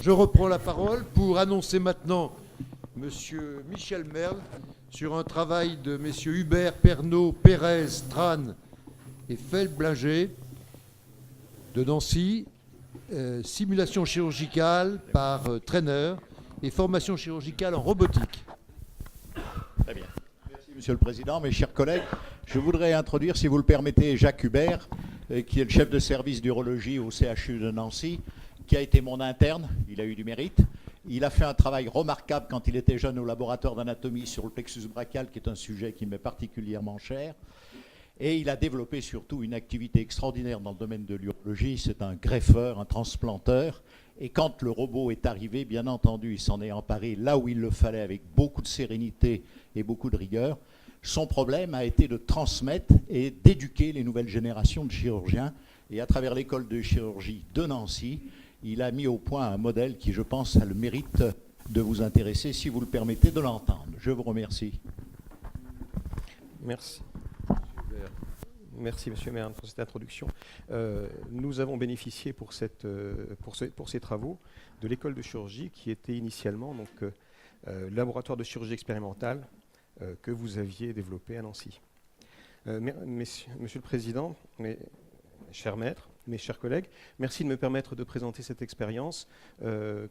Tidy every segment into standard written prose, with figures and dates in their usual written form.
Je reprends la parole pour annoncer maintenant Monsieur Michel Merle sur un travail de messieurs Hubert, Pernaut, Pérez, Tran et Felblinger de Nancy, simulation chirurgicale par traîneur et formation chirurgicale en robotique. Très bien. Merci Monsieur le Président, mes chers collègues. Je voudrais introduire, si vous le permettez, Jacques Hubert, qui est le chef de service d'urologie au CHU de Nancy, qui a été mon interne, il a eu du mérite. Il a fait un travail remarquable quand il était jeune au laboratoire d'anatomie sur le plexus brachial, qui est un sujet qui m'est particulièrement cher. Et il a développé surtout une activité extraordinaire dans le domaine de l'urologie. C'est un greffeur, un transplanteur. Et quand le robot est arrivé, bien entendu, il s'en est emparé là où il le fallait, avec beaucoup de sérénité et beaucoup de rigueur. Son problème a été de transmettre et d'éduquer les nouvelles générations de chirurgiens. Et à travers l'école de chirurgie de Nancy, il a mis au point un modèle qui, je pense, a le mérite de vous intéresser, si vous le permettez de l'entendre. Je vous remercie. Merci. Merci, Monsieur Merne, pour cette introduction. Nous avons bénéficié pour ces travaux de l'école de chirurgie qui était initialement le laboratoire de chirurgie expérimentale que vous aviez développé à Nancy. Monsieur le Président, mes chers maîtres, mes chers collègues, merci de me permettre de présenter cette expérience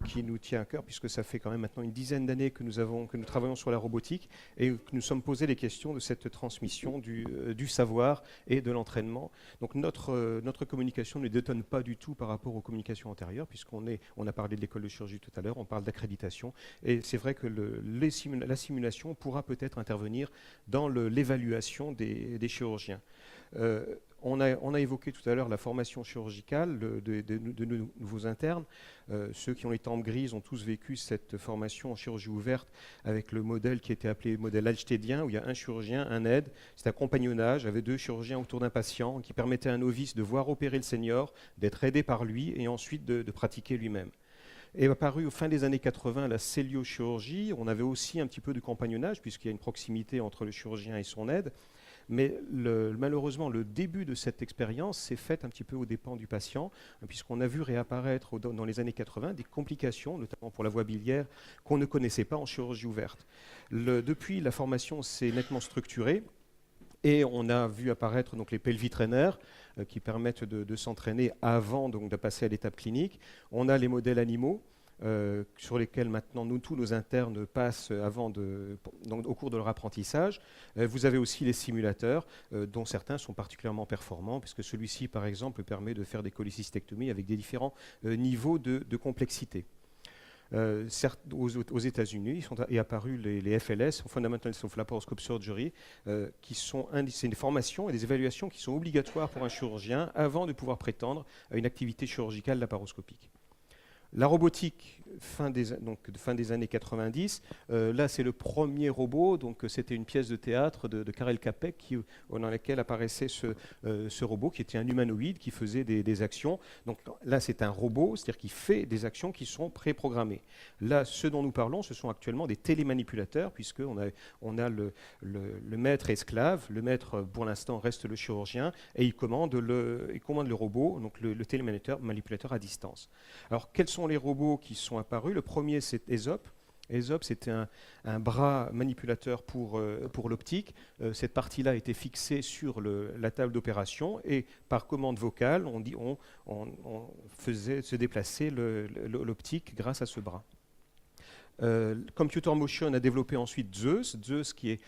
qui nous tient à cœur, puisque ça fait quand même maintenant une dizaine d'années que nous travaillons sur la robotique et que nous sommes posé les questions de cette transmission du savoir et de l'entraînement. Donc notre communication ne détonne pas du tout par rapport aux communications antérieures, puisqu'on a parlé de l'école de chirurgie tout à l'heure, on parle d'accréditation, et c'est vrai que la simulation pourra peut-être intervenir dans l'évaluation des chirurgiens. On a évoqué tout à l'heure la formation chirurgicale de nouveaux internes. Ceux qui ont les tempes grises ont tous vécu cette formation en chirurgie ouverte avec le modèle qui était appelé modèle alstédien, où il y a un chirurgien, un aide. C'est un compagnonnage avec 2 chirurgiens autour d'un patient qui permettait à un novice de voir opérer le senior, d'être aidé par lui et ensuite de pratiquer lui-même. Est apparu au fin des années 80 la celliochirurgie. On avait aussi un petit peu de compagnonnage puisqu'il y a une proximité entre le chirurgien et son aide. Mais malheureusement, le début de cette expérience s'est fait un petit peu aux dépens du patient, puisqu'on a vu réapparaître dans les années 80 des complications, notamment pour la voie biliaire, qu'on ne connaissait pas en chirurgie ouverte. Depuis, la formation s'est nettement structurée. Et on a vu apparaître les pelvitrainers qui permettent de s'entraîner avant de passer à l'étape clinique. On a les modèles animaux. Sur lesquels maintenant tous nos internes passent au cours de leur apprentissage. Vous avez aussi les simulateurs, dont certains sont particulièrement performants, puisque celui-ci, par exemple, permet de faire des cholécystectomies avec des différents niveaux de complexité. Aux États-Unis, sont apparus les FLS, Fundamentals of Laparoscope Surgery, c'est des formations et des évaluations qui sont obligatoires pour un chirurgien avant de pouvoir prétendre à une activité chirurgicale laparoscopique. La robotique, fin des années 90, là c'est le premier robot, c'était une pièce de théâtre de Karel Čapek dans laquelle apparaissait ce robot qui était un humanoïde qui faisait des actions. Donc là c'est un robot, c'est-à-dire qui fait des actions qui sont préprogrammées. Là, ce dont nous parlons, ce sont actuellement des télémanipulateurs, puisqu'on a le maître esclave. Le maître, pour l'instant, reste le chirurgien, et il commande le robot, donc le télémanipulateur à distance. Alors, quels sont les robots qui sont apparus? Le premier, c'est ESOP. ESOP, c'était un bras manipulateur pour l'optique. Cette partie-là était fixée sur la table d'opération et par commande vocale, on faisait se déplacer l'optique grâce à ce bras. Computer Motion a développé ensuite Zeus qui est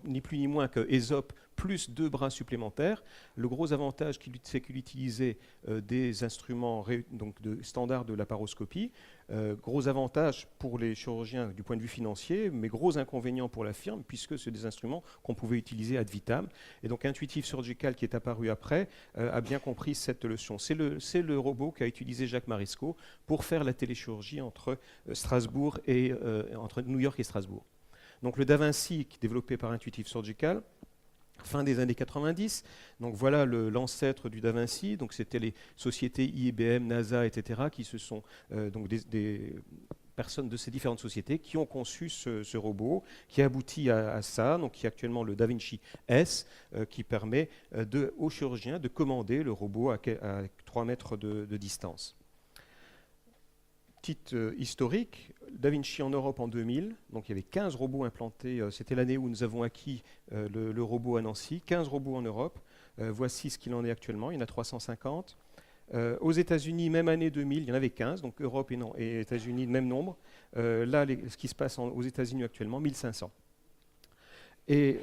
ni plus ni moins que ESOP plus 2 bras supplémentaires. Le gros avantage, c'est qu'il utilisait des instruments standards de laparoscopie. Gros avantage pour les chirurgiens du point de vue financier, mais gros inconvénient pour la firme, puisque c'est des instruments qu'on pouvait utiliser ad vitam. Et donc Intuitive Surgical, qui est apparu après, a bien compris cette leçon. C'est le robot qu'a utilisé Jacques Marescot pour faire la téléchirurgie entre New York et Strasbourg. Donc le Da Vinci, développé par Intuitive Surgical, fin des années 90. Donc voilà l'ancêtre du Da Vinci. Donc c'était les sociétés IBM, NASA, etc. qui se sont des personnes de ces différentes sociétés qui ont conçu ce robot, qui aboutit à ça, donc qui est actuellement le Da Vinci S, qui permet aux chirurgiens de commander le robot à 3 mètres de distance. petite historique. Da Vinci en Europe en 2000, donc il y avait 15 robots implantés, c'était l'année où nous avons acquis le robot à Nancy, 15 robots en Europe, voici ce qu'il en est actuellement, il y en a 350. Aux États-Unis, même année 2000, il y en avait 15, donc Europe et États-Unis, même nombre. Là, ce qui se passe aux États-Unis actuellement, 1500. Et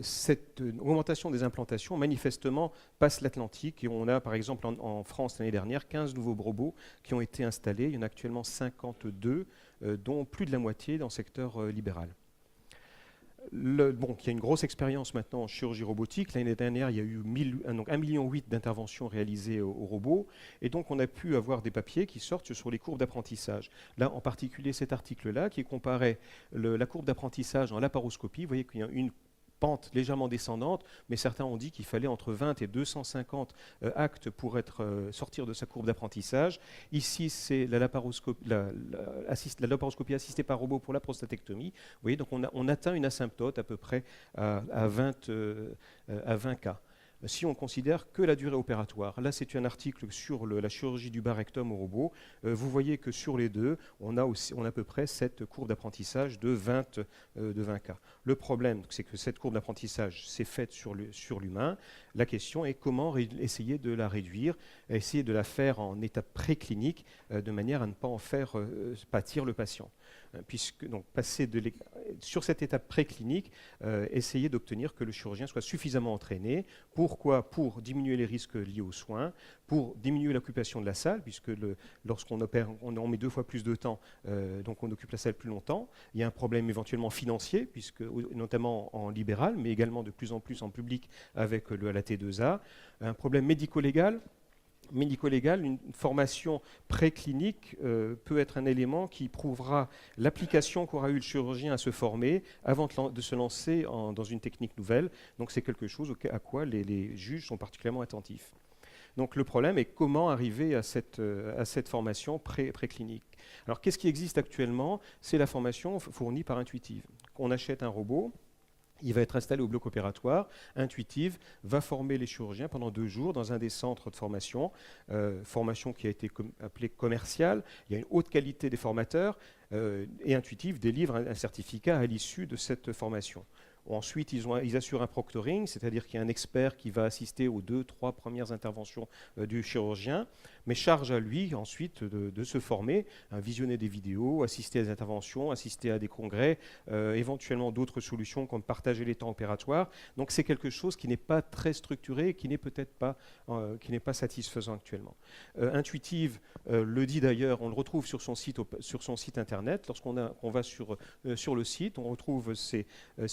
cette augmentation des implantations, manifestement, passe l'Atlantique. Et on a, par exemple, en France, l'année dernière, 15 nouveaux robots qui ont été installés. Il y en a actuellement 52, dont plus de la moitié dans le secteur libéral. Il y a une grosse expérience maintenant en chirurgie robotique. L'année dernière, il y a eu 1,8 million d'interventions réalisées au robot. Et donc, on a pu avoir des papiers qui sortent sur les courbes d'apprentissage. Là, en particulier, cet article-là, qui comparait la courbe d'apprentissage en laparoscopie. Vous voyez qu'il y a une pente légèrement descendante, mais certains ont dit qu'il fallait entre 20 et 250 actes pour sortir de sa courbe d'apprentissage. Ici, c'est la laparoscopie assistée par robot pour la prostatectomie. Vous voyez, donc on atteint une asymptote à peu près à 20 cas. Si on considère que la durée opératoire. Là, c'est un article sur la chirurgie du bas rectum au robot. Vous voyez que sur les deux, on a à peu près cette courbe d'apprentissage de 20 cas. Le problème, c'est que cette courbe d'apprentissage s'est faite sur l'humain. La question est comment essayer de la réduire, essayer de la faire en étape préclinique, de manière à ne pas en faire pâtir le patient. Puisque, donc, sur cette étape préclinique, essayer d'obtenir que le chirurgien soit suffisamment entraîné. Pourquoi ? Pour diminuer les risques liés aux soins, pour diminuer l'occupation de la salle, puisque lorsqu'on opère, on met 2 fois plus de temps, donc on occupe la salle plus longtemps. Il y a un problème éventuellement financier, puisque, notamment en libéral, mais également de plus en plus en public avec la T2A. Un problème médico-légal. Une formation préclinique peut être un élément qui prouvera l'application qu'aura eu le chirurgien à se former avant de se lancer dans une technique nouvelle. Donc c'est quelque chose à quoi les juges sont particulièrement attentifs. Donc le problème est comment arriver à cette formation préclinique. Alors qu'est-ce qui existe actuellement ? C'est la formation fournie par Intuitive. On achète un robot. Il va être installé au bloc opératoire. Intuitive va former les chirurgiens pendant 2 jours dans un des centres de formation, formation qui a été appelée commerciale. Il y a une haute qualité des formateurs et Intuitive délivre un certificat à l'issue de cette formation. Ensuite, ils assurent un proctoring, c'est-à-dire qu'il y a un expert qui va assister aux 2-3 premières interventions du chirurgien, mais charge à lui ensuite de se former, visionner des vidéos, assister à des interventions, assister à des congrès, éventuellement d'autres solutions comme partager les temps opératoires. Donc c'est quelque chose qui n'est pas très structuré et qui n'est peut-être pas, satisfaisant actuellement. Intuitive le dit d'ailleurs, on le retrouve sur son site internet. Lorsqu'on va sur le site, on retrouve ces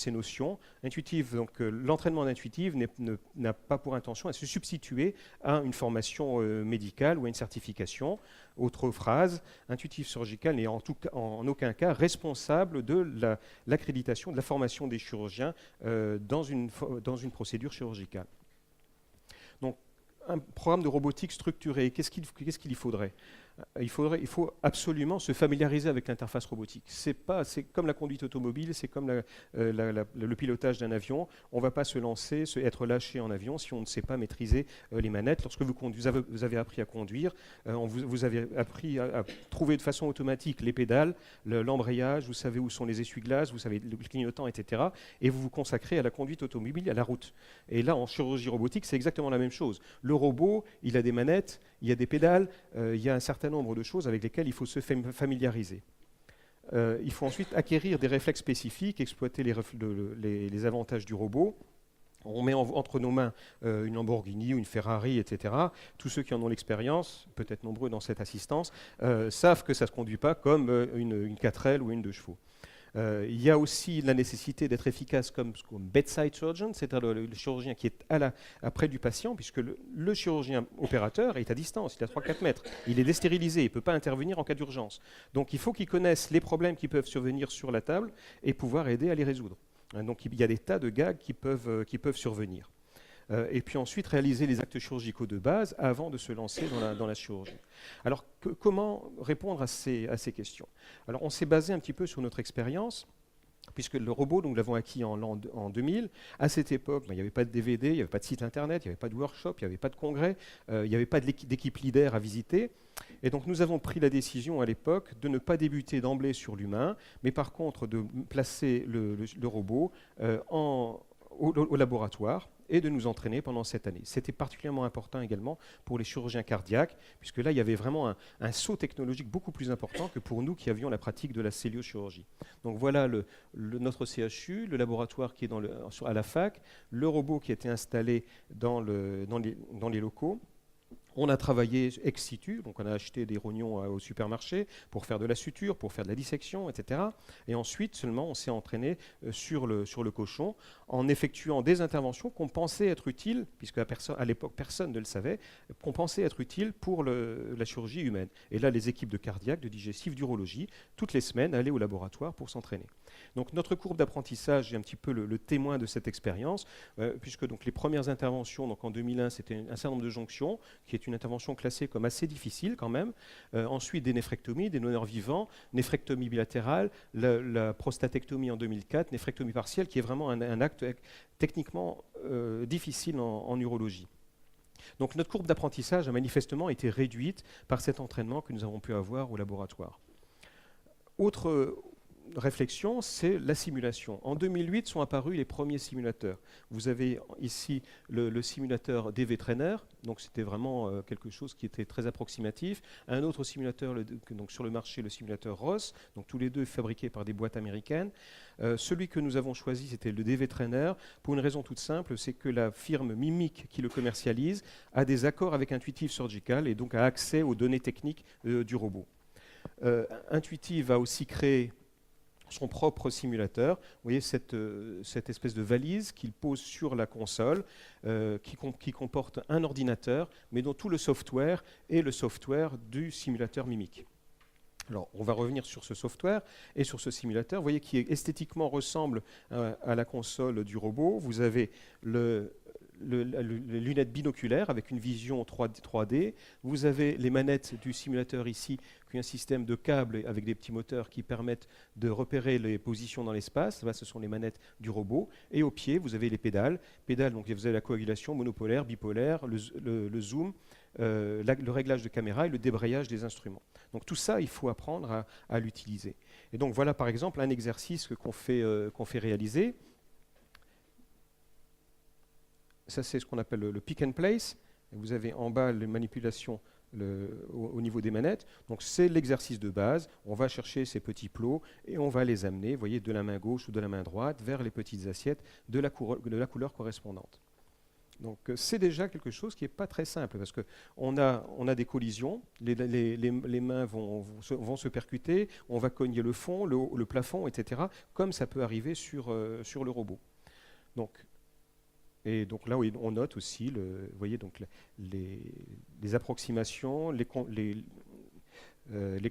notions. Intuitive, donc l'entraînement d'Intuitive n'a pas pour intention à se substituer à une formation médicale ou à une certification. Autre phrase, Intuitive Surgical n'est en aucun cas responsable de l'accréditation, de la formation des chirurgiens dans une procédure chirurgicale. Donc, un programme de robotique structuré, qu'est-ce qu'il y faudrait ? Il faut absolument se familiariser avec l'interface robotique. C'est comme la conduite automobile, c'est comme le pilotage d'un avion. On ne va pas se lancer, être lâché en avion si on ne sait pas maîtriser les manettes. Lorsque vous avez appris à conduire, vous avez appris à trouver de façon automatique les pédales, l'embrayage, vous savez où sont les essuie-glaces, vous savez le clignotant, etc. Et vous vous consacrez à la conduite automobile, à la route. Et là, en chirurgie robotique, c'est exactement la même chose. Le robot, il a des manettes, il y a des pédales, il y a un certain nombre de choses avec lesquelles il faut se familiariser. Il faut ensuite acquérir des réflexes spécifiques, exploiter les avantages du robot. On met entre nos mains une Lamborghini ou une Ferrari, etc. Tous ceux qui en ont l'expérience, peut-être nombreux dans cette assistance, savent que ça ne se conduit pas comme une 4L ou une 2 chevaux. Il y a aussi la nécessité d'être efficace comme bedside surgeon, c'est-à-dire le chirurgien qui est près du patient, puisque le chirurgien opérateur est à distance, il est à 3-4 mètres, il est déstérilisé, il ne peut pas intervenir en cas d'urgence. Donc il faut qu'il connaisse les problèmes qui peuvent survenir sur la table et pouvoir aider à les résoudre. Donc il y a des tas de gags qui peuvent survenir. Et puis ensuite réaliser les actes chirurgicaux de base avant de se lancer dans la chirurgie. Alors comment répondre à ces questions ? Alors on s'est basé un petit peu sur notre expérience. puisque le robot, nous l'avons acquis en 2000. À cette époque, il n'y avait pas de DVD, il n'y avait pas de site internet, il n'y avait pas de workshop, il n'y avait pas de congrès, il n'y avait pas d'équipe leader à visiter. Et donc nous avons pris la décision à l'époque de ne pas débuter d'emblée sur l'humain, mais par contre de placer le robot au laboratoire et de nous entraîner pendant cette année. C'était particulièrement important également pour les chirurgiens cardiaques, puisque là, il y avait vraiment un saut technologique beaucoup plus important que pour nous qui avions la pratique de la celliochirurgie. Donc voilà notre CHU, le laboratoire qui est à la fac, le robot qui a été installé dans les locaux. On a travaillé ex situ, donc on a acheté des rognons au supermarché pour faire de la suture, pour faire de la dissection, etc. Et ensuite seulement on s'est entraîné sur le cochon en effectuant des interventions qu'on pensait être utiles, puisque à l'époque personne ne le savait, qu'on pensait être utiles pour la chirurgie humaine. Et là les équipes de cardiaque, de digestif, d'urologie, toutes les semaines allaient au laboratoire pour s'entraîner. Donc notre courbe d'apprentissage est un petit peu le témoin de cette expérience, puisque donc, les premières interventions donc, en 2001 c'était un certain nombre de jonctions, qui est une intervention classée comme assez difficile quand même. Ensuite, des néphrectomies, des donneurs vivants, néphrectomie bilatérale, la prostatectomie en 2004, néphrectomie partielle, qui est vraiment un acte techniquement difficile en urologie. Donc notre courbe d'apprentissage a manifestement été réduite par cet entraînement que nous avons pu avoir au laboratoire. Autre réflexion, c'est la simulation. En 2008 sont apparus les premiers simulateurs. Vous avez ici le simulateur DV Trainer, donc c'était vraiment quelque chose qui était très approximatif. Un autre simulateur donc sur le marché, le simulateur Ross, donc tous les deux fabriqués par des boîtes américaines. Celui que nous avons choisi, c'était le DV Trainer, pour une raison toute simple, c'est que la firme Mimic qui le commercialise a des accords avec Intuitive Surgical et donc a accès aux données techniques du robot. Intuitive a aussi créé son propre simulateur. Vous voyez cette espèce de valise qu'il pose sur la console qui comporte un ordinateur, mais dont tout le software est le software du simulateur Mimic. Alors, on va revenir sur ce software et sur ce simulateur. Vous voyez qui esthétiquement ressemble à la console du robot. Vous avez les lunettes binoculaires avec une vision 3D. Vous avez les manettes du simulateur ici, qui est un système de câbles avec des petits moteurs qui permettent de repérer les positions dans l'espace. Là, ce sont les manettes du robot. Et au pied, vous avez les pédales. Donc, vous avez la coagulation monopolaire, bipolaire, le zoom, le réglage de caméra et le débrayage des instruments. Donc tout ça, il faut apprendre à l'utiliser. Et donc voilà par exemple un exercice qu'on fait réaliser. Ça, c'est ce qu'on appelle le pick and place. Vous avez en bas les manipulations au niveau des manettes. Donc, c'est l'exercice de base. On va chercher ces petits plots et on va les amener, vous voyez, de la main gauche ou de la main droite vers les petites assiettes de la couleur correspondante. Donc, c'est déjà quelque chose qui n'est pas très simple parce qu'on a des collisions, les mains vont se percuter, on va cogner le fond, le plafond, etc., comme ça peut arriver sur le robot. Et donc là, oui, on note aussi, vous voyez, donc les approximations, les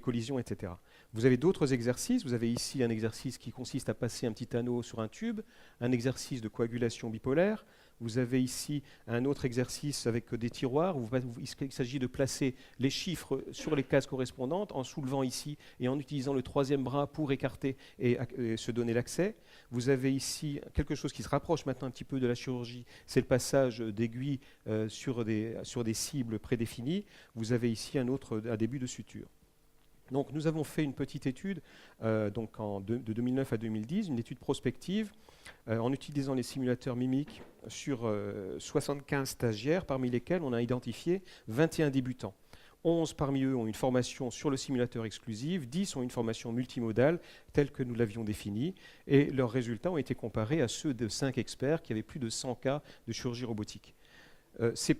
collisions, etc. Vous avez d'autres exercices. Vous avez ici un exercice qui consiste à passer un petit anneau sur un tube, un exercice de coagulation bipolaire. Vous avez ici un autre exercice avec des tiroirs. Il s'agit de placer les chiffres sur les cases correspondantes en soulevant ici et en utilisant le troisième bras pour écarter et se donner l'accès. Vous avez ici quelque chose qui se rapproche maintenant un petit peu de la chirurgie, c'est le passage d'aiguilles sur des cibles prédéfinies. Vous avez ici un début de suture. Donc nous avons fait une petite étude de 2009 à 2010, une étude prospective en utilisant les simulateurs Mimic sur 75 stagiaires, parmi lesquels on a identifié 21 débutants. 11 parmi eux ont une formation sur le simulateur exclusif, 10 ont une formation multimodale telle que nous l'avions définie, et leurs résultats ont été comparés à ceux de 5 experts qui avaient plus de 100 cas de chirurgie robotique. Ces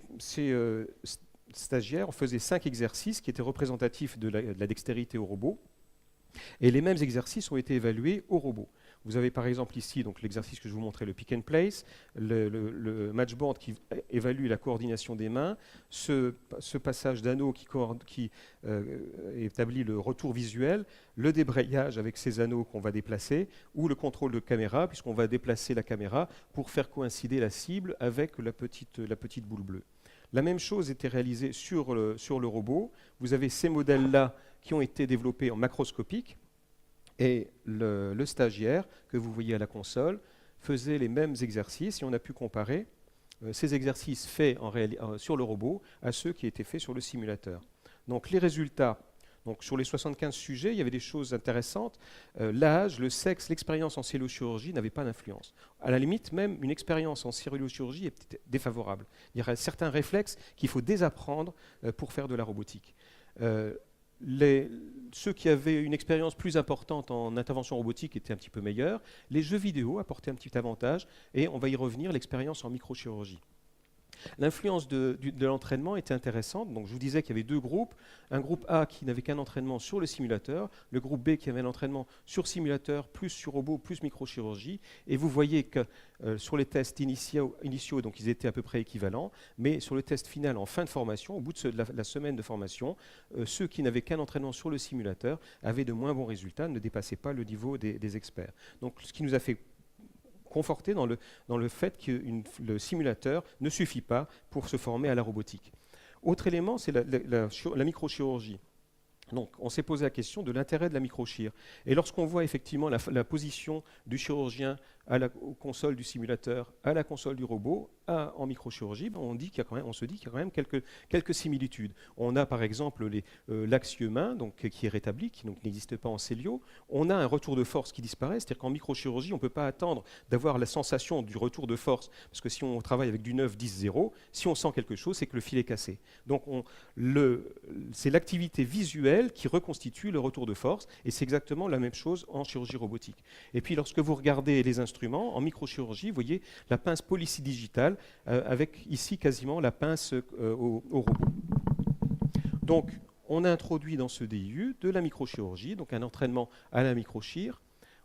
stagiaires faisaient 5 exercices qui étaient représentatifs de la dextérité au robot, et les mêmes exercices ont été évalués au robot. Vous avez par exemple ici donc, l'exercice que je vous montrais, le pick and place, le matchboard qui évalue la coordination des mains, ce passage d'anneaux qui établit le retour visuel, le débrayage avec ces anneaux qu'on va déplacer, ou le contrôle de caméra, puisqu'on va déplacer la caméra pour faire coïncider la cible avec la petite boule bleue. La même chose était réalisée sur le robot. Vous avez ces modèles-là qui ont été développés en macroscopique. Et le stagiaire que vous voyez à la console faisait les mêmes exercices et on a pu comparer ces exercices faits sur le robot à ceux qui étaient faits sur le simulateur. Donc les résultats, donc sur les 75 sujets, il y avait des choses intéressantes. L'âge, le sexe, l'expérience en celluliochirurgie n'avaient pas d'influence. À la limite, même une expérience en celluliochirurgie est peut-être défavorable. Il y a certains réflexes qu'il faut désapprendre pour faire de la robotique. Ceux qui avaient une expérience plus importante en intervention robotique étaient un petit peu meilleurs. Les jeux vidéo apportaient un petit avantage et on va y revenir, l'expérience en microchirurgie. L'influence de l'entraînement était intéressante. Donc, je vous disais qu'il y avait deux groupes. Un groupe A qui n'avait qu'un entraînement sur le simulateur, le groupe B qui avait l'entraînement sur simulateur, plus sur robot, plus microchirurgie. Et vous voyez que sur les tests initiaux, donc ils étaient à peu près équivalents, mais sur le test final en fin de formation, au bout de la semaine de formation, ceux qui n'avaient qu'un entraînement sur le simulateur avaient de moins bons résultats, ne dépassaient pas le niveau des experts. Donc, ce qui nous a fait conforté dans le fait que le simulateur ne suffit pas pour se former à la robotique. Autre élément, c'est la microchirurgie. Donc, on s'est posé la question de l'intérêt de la microchir. Et lorsqu'on voit effectivement la position du chirurgien aux consoles du simulateur, à la console du robot, en microchirurgie, on se dit qu'il y a quand même quelques similitudes. On a par exemple l'axe humain qui est rétabli, qui n'existe pas en cellio. On a un retour de force qui disparaît, c'est-à-dire qu'en microchirurgie, on ne peut pas attendre d'avoir la sensation du retour de force, parce que si on travaille avec du 9, 10, 0, si on sent quelque chose, c'est que le fil est cassé. Donc c'est l'activité visuelle qui reconstitue le retour de force, et c'est exactement la même chose en chirurgie robotique. Et puis lorsque vous regardez les instruments, en microchirurgie, vous voyez la pince polydigitale avec ici quasiment la pince au robot. Donc, on a introduit dans ce DIU de la microchirurgie, donc un entraînement à la microchir.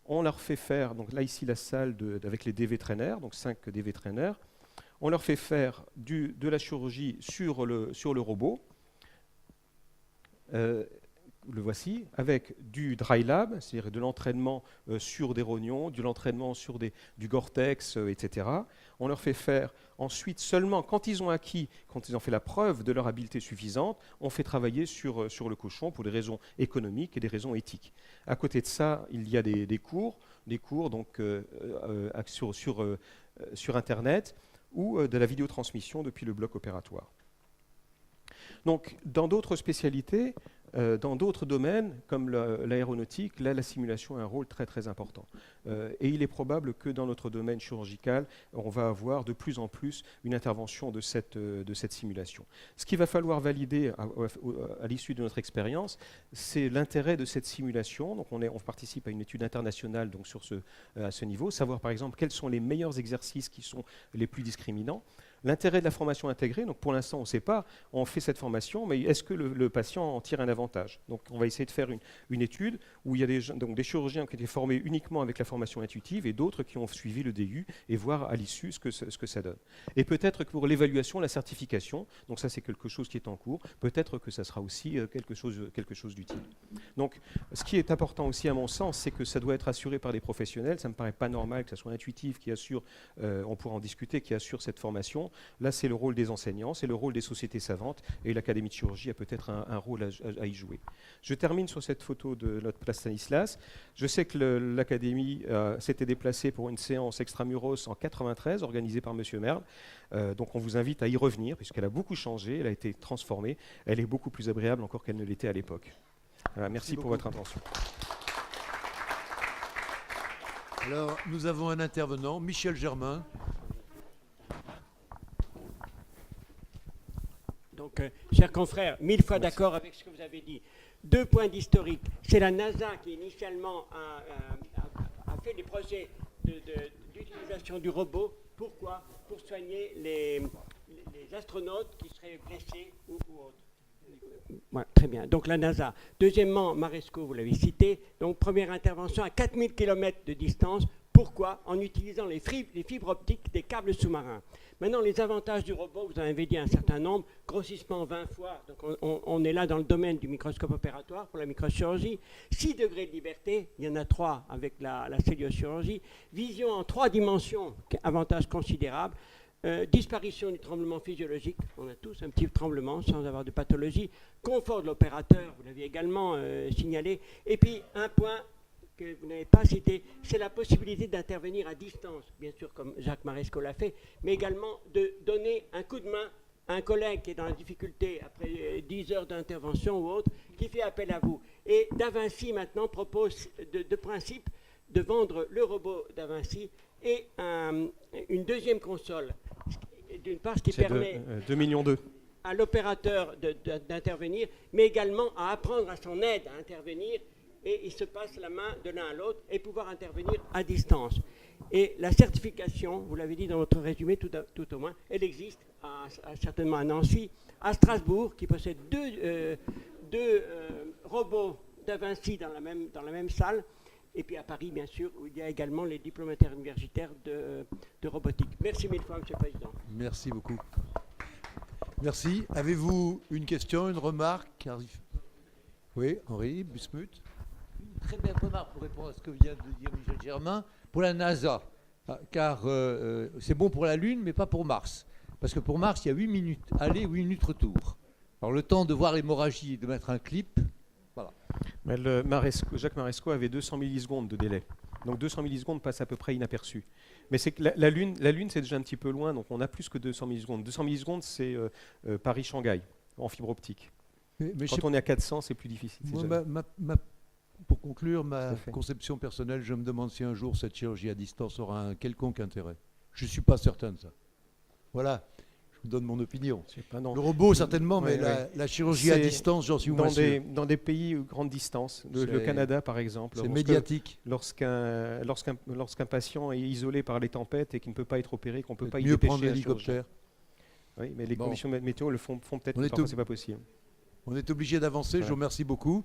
On leur fait faire, donc là ici la salle avec les DV trainers, donc 5 DV trainers. On leur fait faire de la chirurgie sur le robot. Le voici, avec du dry lab, c'est-à-dire de l'entraînement sur des rognons, de l'entraînement sur du Gore-Tex, etc. On leur fait faire ensuite seulement, quand ils ont fait la preuve de leur habileté suffisante, on fait travailler sur le cochon pour des raisons économiques et des raisons éthiques. À côté de ça, il y a des cours donc, sur Internet ou de la vidéotransmission depuis le bloc opératoire. Donc, dans d'autres spécialités, dans d'autres domaines, comme l'aéronautique, là, la simulation a un rôle très très important. Et il est probable que dans notre domaine chirurgical, on va avoir de plus en plus une intervention de cette simulation. Ce qu'il va falloir valider à l'issue de notre expérience, c'est l'intérêt de cette simulation. Donc on participe à une étude internationale donc à ce niveau, savoir par exemple quels sont les meilleurs exercices qui sont les plus discriminants. L'intérêt de la formation intégrée, donc pour l'instant on ne sait pas, on fait cette formation, mais est-ce que le patient en tire un avantage? Donc on va essayer de faire une étude où il y a des chirurgiens qui ont été formés uniquement avec la formation intuitive et d'autres qui ont suivi le DU et voir à l'issue ce que ça donne. Et peut-être que pour l'évaluation, la certification, donc ça c'est quelque chose qui est en cours, peut-être que ça sera aussi quelque chose d'utile. Donc ce qui est important aussi à mon sens, c'est que ça doit être assuré par des professionnels, ça ne me paraît pas normal que ce soit intuitif qui assure, on pourra en discuter, qui assure cette formation. Là, c'est le rôle des enseignants, c'est le rôle des sociétés savantes, et l'Académie de chirurgie a peut-être un rôle à y jouer. Je termine sur cette photo de notre place Stanislas. Je sais que l'Académie s'était déplacée pour une séance extramuros en 93, organisée par M. Merle. Donc on vous invite à y revenir, puisqu'elle a beaucoup changé, elle a été transformée, elle est beaucoup plus agréable encore qu'elle ne l'était à l'époque. Voilà, merci pour votre attention. Alors, nous avons un intervenant, Michel Germain. Donc, chers confrères, 1000 fois d'accord avec ce que vous avez dit. 2 points d'historique. C'est la NASA qui initialement a fait des projets d'utilisation du robot. Pourquoi? Pour soigner les astronautes qui seraient blessés ou autres. Ouais, très bien. Donc la NASA. Deuxièmement, Maresco, vous l'avez cité. Donc première intervention à 4000 km de distance. Pourquoi? En utilisant les fibres optiques des câbles sous-marins. Maintenant, les avantages du robot, vous en avez dit un certain nombre, grossissement 20 fois, donc on est là dans le domaine du microscope opératoire pour la microchirurgie, 6 degrés de liberté, il y en a 3 avec la celluliochirurgie, vision en 3 dimensions, avantage considérable, disparition du tremblement physiologique, on a tous un petit tremblement sans avoir de pathologie, confort de l'opérateur, vous l'aviez également signalé, et puis un point que vous n'avez pas cité, c'est la possibilité d'intervenir à distance, bien sûr comme Jacques Maresco l'a fait, mais également de donner un coup de main à un collègue qui est dans la difficulté après 10 heures d'intervention ou autre, qui fait appel à vous. Et DaVinci maintenant propose de principe de vendre le robot DaVinci et une deuxième console. D'une part, ce qui permet 2,2 millions à l'opérateur d'intervenir, mais également à apprendre à son aide à intervenir, et il se passe la main de l'un à l'autre et pouvoir intervenir à distance. Et la certification, vous l'avez dit dans votre résumé tout au moins, elle existe certainement à Nancy, à Strasbourg, qui possède deux robots DaVinci dans la même salle, et puis à Paris, bien sûr, où il y a également les diplômataires universitaires de robotique. Merci mille fois, Monsieur le Président. Merci beaucoup. Merci. Avez-vous une question, une remarque? Oui, Henri Busmuth. Très belle remarque pour répondre à ce que vient de dire Michel Germain, pour la NASA, car c'est bon pour la Lune, mais pas pour Mars. Parce que pour Mars, il y a 8 minutes aller, 8 minutes retour. Alors le temps de voir l'hémorragie et de mettre un clip, voilà. Mais Jacques Maresco avait 200 millisecondes de délai. Donc 200 millisecondes passent à peu près inaperçus. Mais c'est que la Lune, c'est déjà un petit peu loin, donc on a plus que 200 millisecondes. 200 millisecondes, c'est Paris-Shanghai, en fibre optique. Mais quand on est à 400, c'est plus difficile. Pour conclure, ma conception personnelle, je me demande si un jour cette chirurgie à distance aura un quelconque intérêt. je ne suis pas certain de ça. Voilà, je vous donne mon opinion. Le robot, certainement, mais la chirurgie à distance, j'en suis moins sûr. Dans des pays grande distance, le Canada par exemple, c'est médiatique. Lorsqu'un patient est isolé par les tempêtes et qu'il ne peut pas être opéré, qu'on ne peut pas y mieux dépêcher prendre l'hélicoptère. Oui, mais les conditions météo le font peut-être, mais c'est pas possible. On est obligé d'avancer, je vous remercie beaucoup.